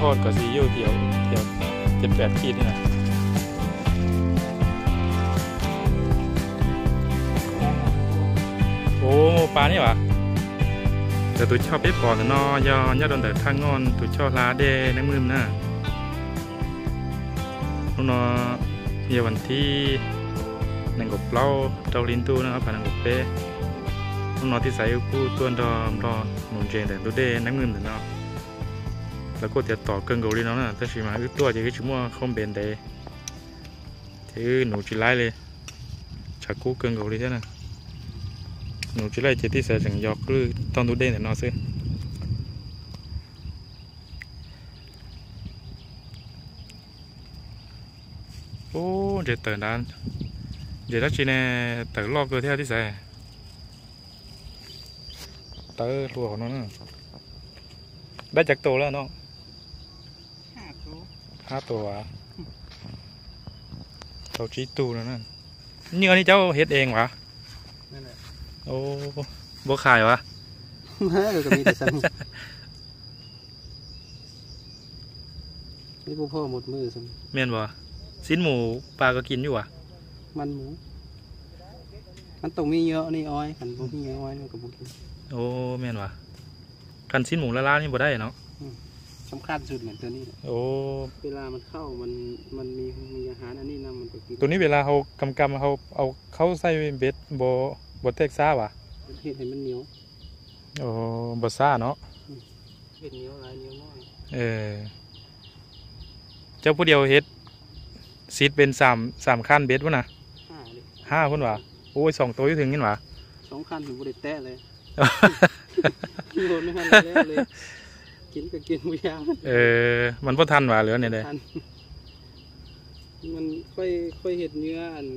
ฮอดก็สิอยู่เดียว7-8 ขีดนี่นะโอ้ปลานี่หวะแต่ตัวชอบไปปอนนอยอดนแต่ทางงอนตัวชอบลาเดนังมืมนะน้องนอเยี่ยวันที่นังกบเล่าเจ้าลินตู้นะครับผ่านนังกบเป้น้องนอที่ใส่กู้ตัวดอมหนุ่มเจนแต่ตัวเดนังมืมแต่นอแล้วก็จะต่อเกินกว่าลินน้องนะแต่ชิมาตัวจะก็ชิมัวคอมเบนเดย์ที่หนูจีไล่เลยชักกู้เกินกว่าลินใช่ไหมหนูจะไล่เจที่ใส่สังยอกคือต้องดูเด่นแต่นอซื้อโอ้เดี๋ยวเติร์นด้านเดี๋ยวนักจีเน่เติร์นลอกเกลือเท่าที่ใส่เติร์นรัวของน้องได้จากตัวแล้วน้อง5 ตัวเขาจีตูแล้วนั่นนี่อันนี้เจ้าเฮ็ดเองวะโอ้บ่ขายวะก็มีแต่สั่งนี่พ่อหมดมือสั่งเมียนบ่สิ้นหมูปลาก็กินอยู่วะมันหมูมันต้องมีเยอะนี่อ้อยขันพวกมีเยอะอ้อยมันก็บุกินโอ้เมียนวะกันสิ้นหมูละล้านนี่บ่ได้เนาะสำคัญสุดเหมือนตัวนี้โอ้เวลามันเข้ามันมีอาหารอันนี้นำมันไปกินตัวนี้เวลาเขากำเขาเขาใส่เบ็ดบ่เทกซ่าวะเห็ดให้มันเหนียวโอ้บ่ซ่าเนาะเห็ดเหนียวหลายเหนียวน้อยเจ้าผู้เดียวเฮ็ดซีดเป็น3 ขั้นเบ็ดวะนะ5พุ่นวะโอ้ย2 ตัวอยู่ถึงนี่วะ2 ขั้นถึงบ่ได้แตะเลยโดนไม่ทันเลยกินก็กินไม่ยากมันบ่ทันวะเหลือเนี่ยเลยมันค่อยเห็ดเนื้ออัน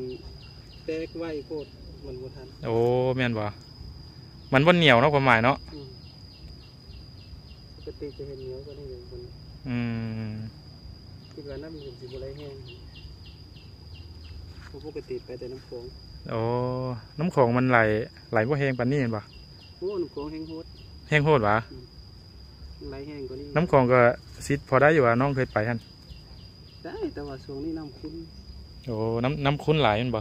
แตกไว้โคตรมันบ่ทันโอ้แม่นบ่มันบ่เหนียวเนาะความหมายเนาะปกติจะเห็นเหนียวกว่านี้อย่างคนคิดว่าน้ำมันสิบ่ไหลแห้งปกติไปแต่น้ำโขงโอ้น้ำโขงมันไหลบ่แห้งปานนี้เห็นบ่โอ้น้ำโขงแห้งโหดวะไหลแห้งกว่านี้น้ำโขงก็ซิดพอได้อยู่ว่าน้องเคยไปหั่นได้แต่ว่าช่วงนี้น้ำขุ่นโอ้น้ำขุ่นไหลแม่นบ่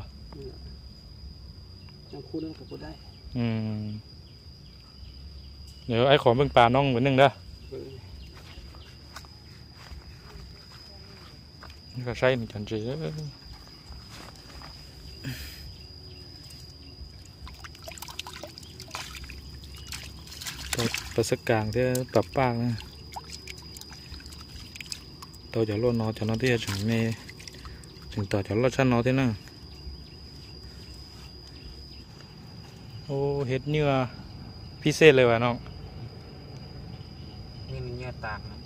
น้ำขุ่นก็บ่ได้เดี๋ยวไอ้ขอเบิ่งปลาน้องเหมือนนึงเด้อนี่ก็ใช่นี่จันจีตัวสักกลางที่ปรับปากนะตัวจะลดนอจะนอที่ถึงเมถึงต่อจะลดชั้นนอที่นั่งโอ้เฮ็ดเนื้อพิเศษเลยวะน้องนี่มันเนื้อตากนะ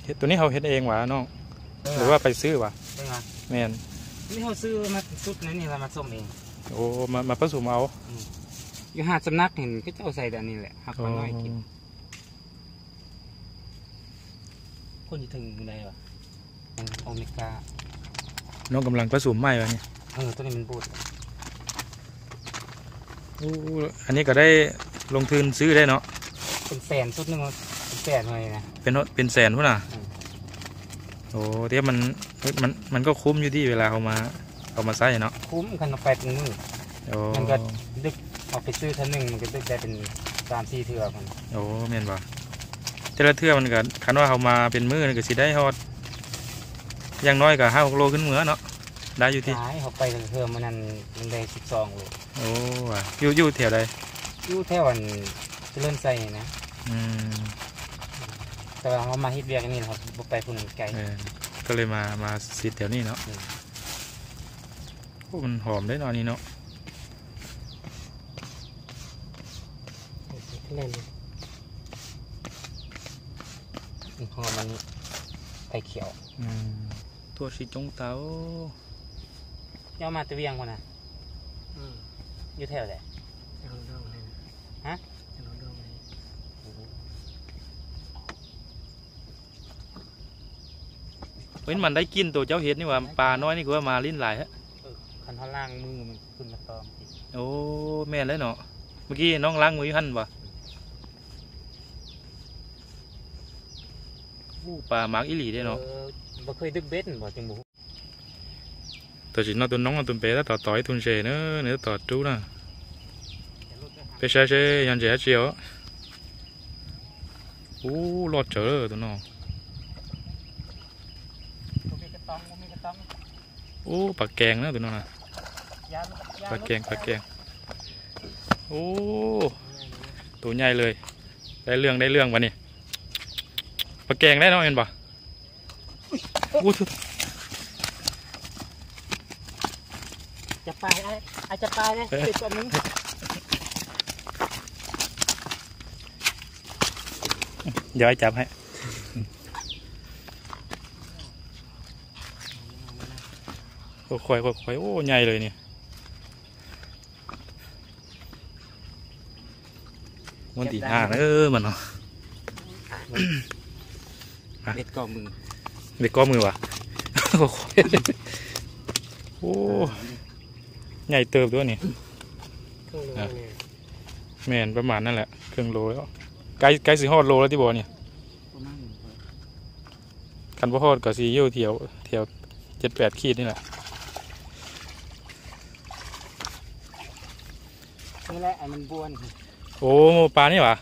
เฮ็ดตัวนี้เขาเฮ็ดเองวะน้องหรือว่าไปซื้อวะแม่นนี่เขาซื้อมาสุดนี่เรามาส่งเองโอ้มาผสมเอาอยู่หาดสำนักเห็นก็เจ้าใส่แต่นี่แหละหักมันน้อยกินคนจะถึงไหนวะโอเมก้าน้องกำลังผสมไม้วะเนี่ยตัวนี้มันบูดอันนี้ก็ได้ลงทุนซื้อได้เนาะเป็นแสนสุดนึงเป็นแสนเลยนะเป็นแสนพุ่นน่ะโอ้เดี๋ยวมันก็คุ้มอยู่ที่เวลาเอามาใส่เนาะคุ้มกันเอาไปเป็นมือมันก็ดึกเอาไปซื้อท่านึงมันก็ดึกได้เป็น3-4 เทื่อมันโอ้แม่นบ่แต่ละเทื่อมันก็คันว่าเอามาเป็นมือก็สิได้ฮอดอย่างน้อยก็5-6 โลขึ้นมื้อเนาะได้อยู่ที่เขาไปเทื่อมันนั่นได้12 โลโอ้อยู่แถวใดอยู่แถวเจริญไซนะแต่ว่าเขามาฮิตเวียกันนี่ครับไปพุ่นไกลก็เลยมาซิดแถวนี้เนาะมันหอมได้นอนนี้เนาะเล่นหอมมันไผ่เขียวตัวสีจงเต้าย่อมาตะเวียงคนน่ะอยู่แถวไหนฮะเฮ้ยมันได้กินตัวเจ้าเห็ดนี่ว่าปลาน้อยนี่คือว่ามาลิ้นหลายฮะคันท่าล่างมือมันขึ้นมาตอมโอ้แม่นเลยเนาะเมื่อกี้น้องล้างมือหั่นป่ะ ปลาหมากอีหลีได้เนาะ บ่เคยดึกเบ็ดบ่จังบ่ ตัวจีนตัวน้องตัวเป๊ะต่อต่อยทุนเชเนอะเนื้อต่อจู้นะเป๊ะใช่ยันเจ้าเจียวโอ้รอดเจอตัวน้องโอ้ปลาแกงนะตัวน้องนะปลาแกงโอ้ตัวใหญ่เลยได้เรื่องวะนี่ปลาแกงได้น้องเห็นปะโอ้จะไปอาจจะไปเลยติดตัวนึง เดี๋ยวไอ้จับให้ค่อยโอ้ใหญ่เลยเนี่ยวันที่5มันเนาะ เบ็ดก่อมือ เด็กก้อมือวะโอ้ใหญ่เติบด้วยนี่แม่นประมาณนั่นแหละครึ่งโลแล้วใกล้สิฮอดโลแล้วที่บอกเนี่ยคันบ่ฮอดก็สิอยู่แถว7-8 ขีดนี่แหละ นี่แหละไอ้มันบวน โอ้ปลานี่หวะ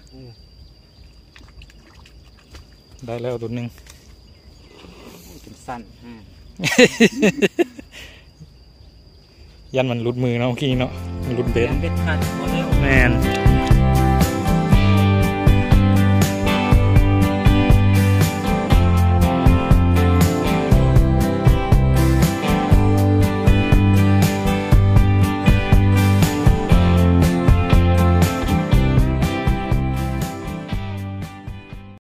ได้แล้วตัวนึง เป็นสั้น ยันมันหลุดมือเนาะเมื่อกี้เนาะมันหลุดเบส เบ็ดขาดหมดแล้ว แมน